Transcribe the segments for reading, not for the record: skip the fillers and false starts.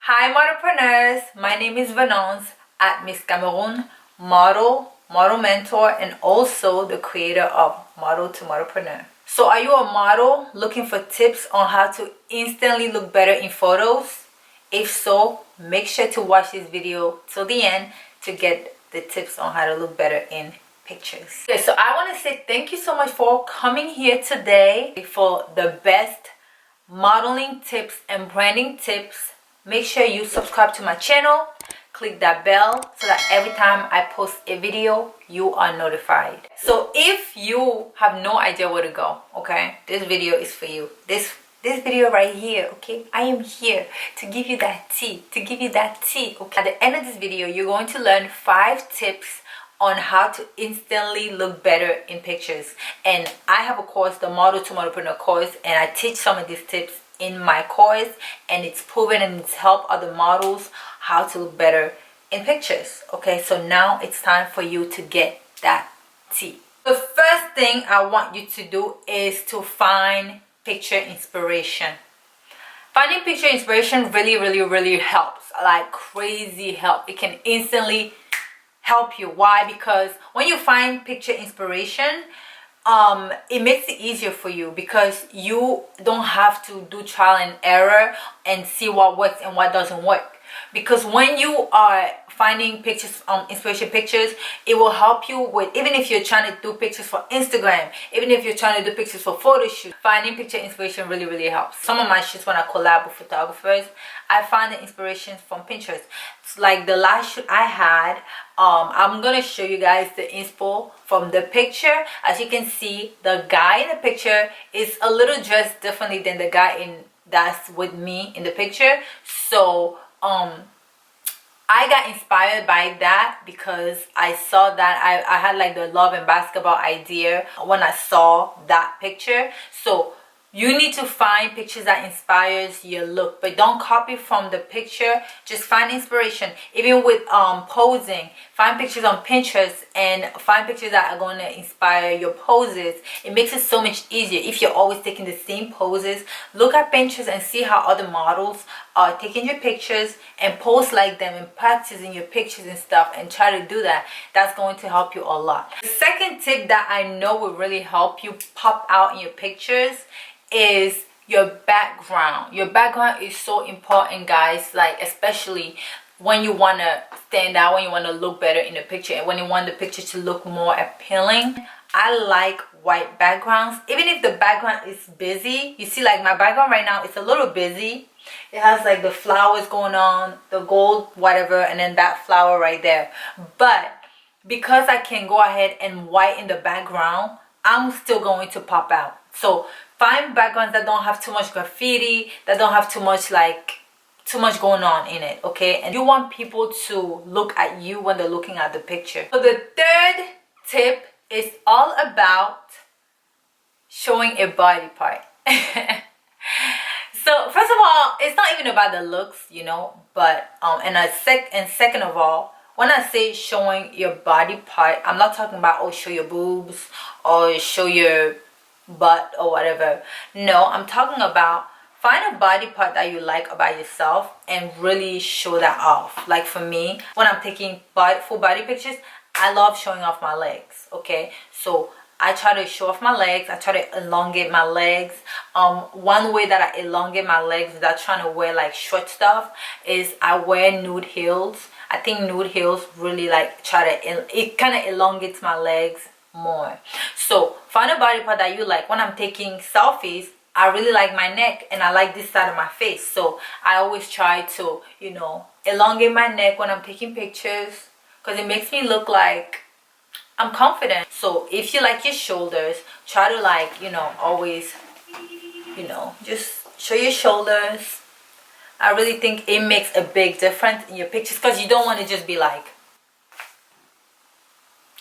Hi modelpreneurs, my name is Vanance at Miss Cameroon, model mentor, and also the creator of Model to Modelpreneur. So are you a model looking for tips on how to instantly look better in photos? If so, make sure to watch this video till the end to get the tips on how to look better in pictures. Okay, so I want to say thank you so much for coming here today for the best modeling tips and branding tips. Make sure you subscribe to my channel, click that bell so that every time I post a video you are notified. So if you have no idea where to go, okay, this video is for you. This video right here, okay, I am here to give you that tea, okay. At the end of this video you're going to learn 5 tips on how to instantly look better in pictures. And I have a course, the Model to Modelpreneur course, and I teach some of these tips in my course, and it's proven and it's helped other models how to look better in pictures. Okay, so now it's time for you to get that tea. The first thing I want you to do is to find picture inspiration. Finding picture inspiration really helps, like crazy help. It can instantly help you. Why? Because when you find picture inspiration, it makes it easier for you because you don't have to do trial and error and see what works and what doesn't work. Because when you are finding pictures, inspiration pictures, it will help you with, even if you're trying to do pictures for Instagram, even if you're trying to do pictures for photo shoot, finding picture inspiration really helps. Some of my shoots, when I collab with photographers, I find the inspirations from Pinterest. It's like the last shoot I had, I'm gonna show you guys the inspo from the picture. As you can see, the guy in the picture is a little dressed differently than the guy that's with me in the picture. So I got inspired by that because I saw that I had like the love and basketball idea when I saw that picture. So you need to find pictures that inspires your look, but don't copy from the picture. Just find inspiration. Even with posing, find pictures on Pinterest and find pictures that are going to inspire your poses. It makes it so much easier. If you're always taking the same poses, look at Pinterest and see how other models are taking your pictures and post like them and practicing your pictures and stuff, and try to do that. That's going to help you a lot. The second tip that I know will really help you pop out in your pictures is your background. Your background is so important, guys, like especially when you want to stand out, when you want to look better in the picture, and when you want the picture to look more appealing. I like white backgrounds, even if the background is busy. You see, like my background right now, it's a little busy. It has like the flowers going on, the gold whatever, and then that flower right there. But because I can go ahead and whiten the background, I'm still going to pop out. So find backgrounds that don't have too much graffiti, that don't have too much going on in it, okay? And you want people to look at you when they're looking at the picture. So the third tip is all about showing a body part. So first of all, it's not even about the looks, you know, but and second of all, when I say showing your body part, I'm not talking about, oh, show your boobs or show your butt or whatever. No, I'm talking about find a body part that you like about yourself and really show that off. Like for me, when I'm taking full body pictures, I love showing off my legs, okay? So I try to show off my legs. I try to elongate my legs. One way that I elongate my legs without trying to wear like short stuff is I wear nude heels. I think nude heels really like it kind of elongates my legs more. So find a body part that you like. When I'm taking selfies, I really like my neck and I like this side of my face. So I always try to, you know, elongate my neck when I'm taking pictures because it makes me look like I'm confident. So if you like your shoulders, try to like, you know, always, you know, just show your shoulders. I really think it makes a big difference in your pictures because you don't want to just be like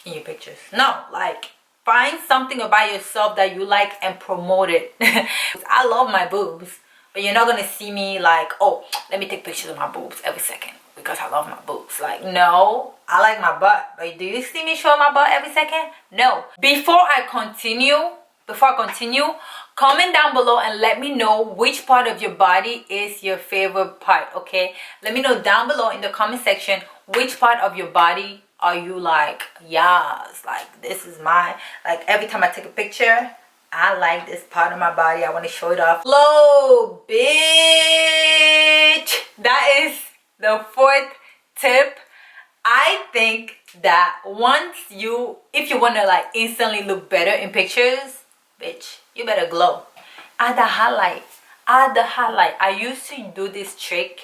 in your pictures. No, like find something about yourself that you like and promote it. I love my boobs, but you're not going to see me like, oh, let me take pictures of my boobs every second because I love my boobs. Like, no, I like my butt, but do you see me show my butt every second? No. Before I continue, Comment down below and let me know which part of your body is your favorite part. Okay, let me know down below in the comment section which part of your body are you like, yes, like this is my, like every time I take a picture I like this part of my body, I want to show it off. Hello bitch, that is the fourth tip. I think that if you want to like instantly look better in pictures, bitch, you better glow. Add the highlight. Add the highlight. I used to do this trick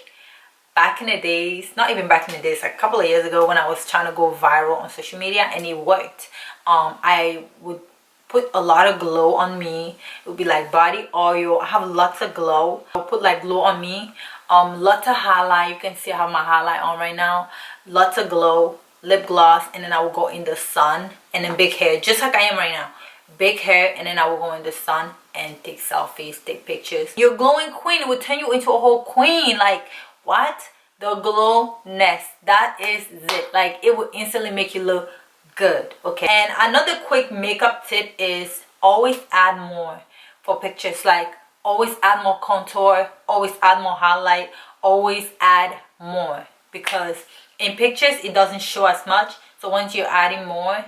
back in the days, not even back in the days, like a couple of years ago when I was trying to go viral on social media, and it worked. I would put a lot of glow on me. It would be like body oil. I have lots of glow. I'll put like glow on me. Lots of highlight. You can see I have my highlight on right now. Lots of glow, lip gloss, and then I will go in the sun, and then big hair, just like I am right now. Big hair, and then I will go in the sun and take selfies, take pictures. Your glowing queen, it will turn you into a whole queen. Like what? The glowness, that is it. Like it will instantly make you look good. Okay, and another quick makeup tip is always add more for pictures. Like always add more contour, always add more highlight, always add more, because in pictures it doesn't show as much. So once you're adding more,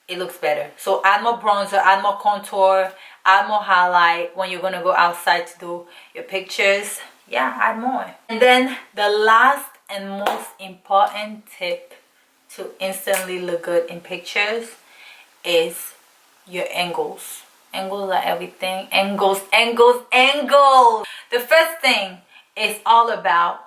it looks better. So add more bronzer, add more contour, add more highlight when you're gonna go outside to do your pictures. Yeah, add more. And then the last and most important tip to instantly look good in pictures is your angles. Angles are everything. Angles, angles, angles. The first thing is all about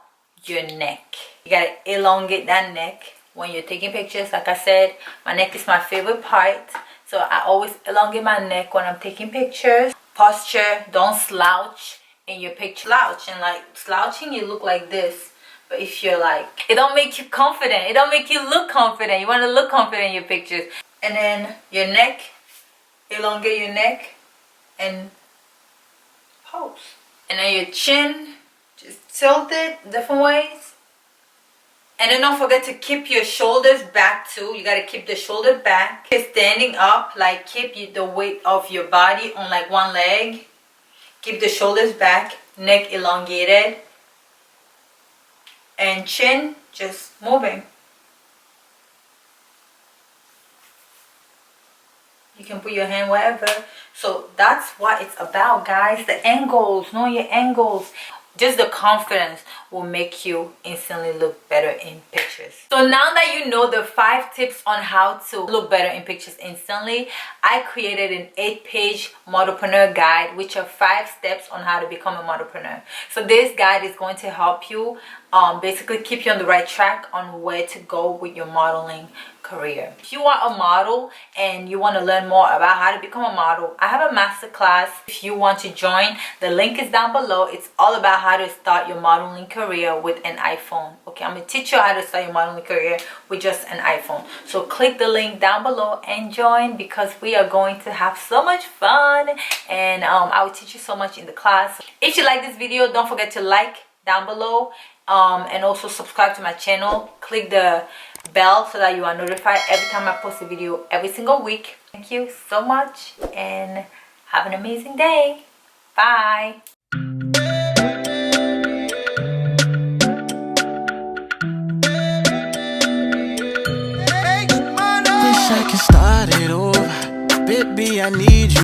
your neck. You gotta elongate that neck when you're taking pictures. Like I said, my neck is my favorite part, so I always elongate my neck when I'm taking pictures. Posture, don't slouch in your picture. Slouch, and like slouching you look like this, but if you're like, it don't make you confident, it don't make you look confident. You want to look confident in your pictures. And then your neck, elongate your neck and pose. And then your chin, just tilt it different ways. And then don't forget to keep your shoulders back too. You got to keep the shoulder back. Standing up, like keep the weight of your body on like one leg. Keep the shoulders back, neck elongated, and chin just moving. You can put your hand wherever. So that's what it's about, guys. The angles, know your angles. Just the confidence will make you instantly look better in pictures. So now that you know the 5 tips on how to look better in pictures instantly, I created an 8-page modelpreneur guide, which are 5 steps on how to become a modelpreneur. So this guide is going to help you basically keep you on the right track on where to go with your modeling career. If you are a model and you want to learn more about how to become a model, I have a masterclass. If you want to join, the link is down below. It's all about how to start your modeling career with an iPhone. Okay, I'm going to teach you how to start your modeling career with just an iPhone. So click the link down below and join, because we are going to have so much fun, and I will teach you so much in the class. If you like this video, don't forget to like down below, and also subscribe to my channel. Click the bell so that you are notified every time I post a video every single week. Thank you so much and have an amazing day. Bye. Wish I could start it over. Baby, I need you.